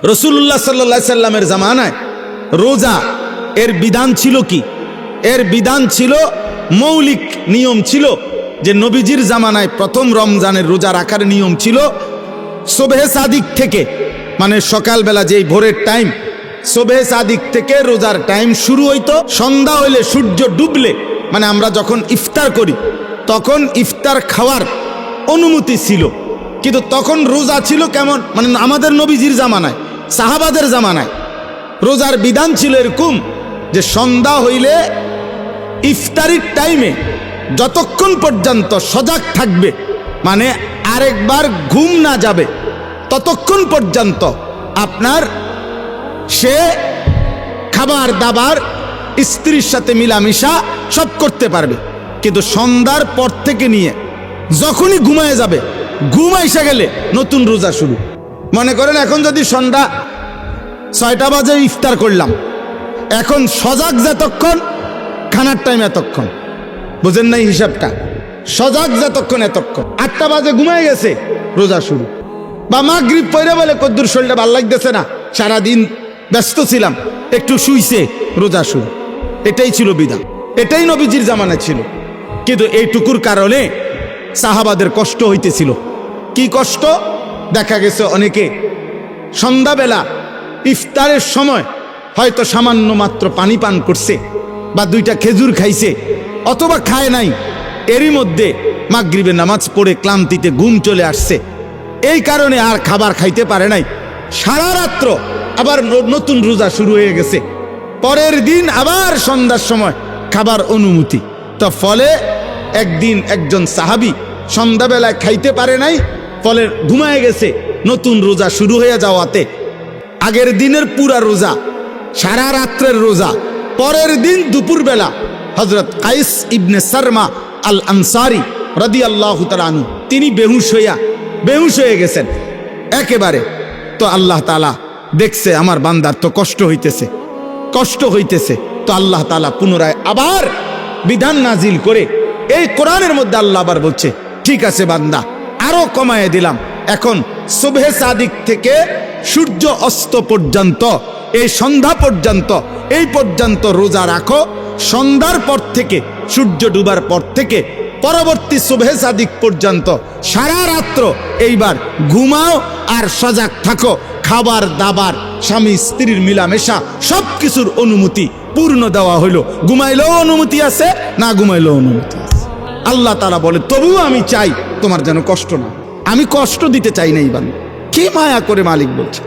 রাসূলুল্লাহ সাল্লাল্লাহু আলাইহি সাল্লামের জামানায় রোজা এর বিধান ছিল কি? এর বিধান ছিল, মৌলিক নিয়ম ছিল যে নবীজির জামানায় প্রথম রমজানের রোজা রাখার নিয়ম ছিল সুবহে সাদিক থেকে, মানে সকালবেলা যেই ভোরের টাইম, সুবহে সাদিক থেকে রোজার টাইম শুরু হইতো। সন্ধ্যা হইলে, সূর্য ডুবলে, মানে আমরা যখন ইফতার করি তখন ইফতার খাওয়ার অনুমতি ছিল। কিন্তু তখন রোজা ছিল কেমন, মানে আমাদের নবীজির জামানায়, সাহাবাদের জামানায় রোজার বিধান ছিল এরকম যে সন্ধ্যা হইলে ইফতারির টাইমে যতক্ষণ পর্যন্ত সজাগ থাকবে, মানে আরেকবার ঘুম না যাবে, ততক্ষণ পর্যন্ত আপনার সে খাবার দাবার, স্ত্রীর সাথে মিলামিশা সব করতে পারবে। কিন্তু সন্ধ্যার পর থেকে নিয়ে যখনই ঘুমায় যাবে, ঘুম এসে গেলে নতুন রোজা শুরু। মনে করেন এখন যদি সন্ধ্যা 6টা বাজে ইফতার করলাম, এখন সজাগ যতক্ষণ, খানার টাইম এতক্ষণ, বুঝেন নাই হিসাবটা? সজাগ যতক্ষণ এতক্ষণ। 8টা বাজে ঘুমায় গেছে, রোজা শুরু। বা মাগরিব পড়ে বলে কদ্দুর শরীরটা ভাল লাগতেছে না, সারাদিন ব্যস্ত ছিলাম, একটু শুইছে, রোজা শুরু। এটাই ছিল বিধান, এটাই নবীজির জামানায় ছিল। কিন্তু এইটুকুর কারণে সাহাবাদের কষ্ট হইতেছিল। কি কষ্ট? দেখা গেছে অনেকে সন্ধ্যাবেলা ইফতারের সময় হয়তো সামান্য মাত্র পানি পান করছে, বা 2টা খেজুর খাইছে, অথবা খায় নাই। এরই মধ্যে মাগরিবের নামাজ পড়ে ক্লান্তিতে ঘুম চলে আসছে, এই কারণে আর খাবার খাইতে পারে নাই। সারা রাত্র আবার নতুন রোজা শুরু হয়ে গেছে, পরের দিন আবার সন্ধ্যার সময় খাবার অনুমতি। তো ফলে একদিন একজন সাহাবী সন্ধ্যাবেলায় খাইতে পারে নাই, ফলে ঘুমায় গেছে। নতুন রোজা শুরু হয়ে যাওয়াতে আগের দিনের পুরা রোজা, সারা রাত্রের রোজা, পরের দিন দুপুরবেলা হযরত কাইস ইবনে সারমা আল আনসারী রাদিয়াল্লাহু তাআলা আনহু তিনি বেহুশ হয়ে গেছেন একেবারে। তো আল্লাহ তাআলা দেখছে আমার বান্দার তো কষ্ট হইতেছে, তো আল্লাহ তাআলা পুনরায় আবার বিধান নাজিল করে এই কোরআনের মধ্যে আল্লাহ আবার বলছে, ঠিক আছে বান্দা, আরো কমায় দিলাম, এখন সুবহে সাদিক থেকে সূর্য অস্ত পর্যন্ত, এই সন্ধ্যা পর্যন্ত, এই পর্যন্ত রোজা রাখো। সন্ধ্যার পর থেকে, সূর্য ডুবার পর থেকে পরবর্তী সুবহে সাদিক পর্যন্ত সারা রাত্র এইবার ঘুমাও আর সজাগ থাকো। খাবার দাবার, স্বামী স্ত্রীর মিলামেশা, সব কিছুর অনুমতি পূর্ণ দেওয়া হইল। ঘুমাইলেও অনুমতি আছে, না ঘুমাইলেও অনুমতি আছে। আল্লাহ তাআলা বলে, তবুও আমি চাই তোমার যেন কষ্ট না, আমি কষ্ট দিতে চাই না। এই বান্দা কি মায়া করে মালিক বলছে।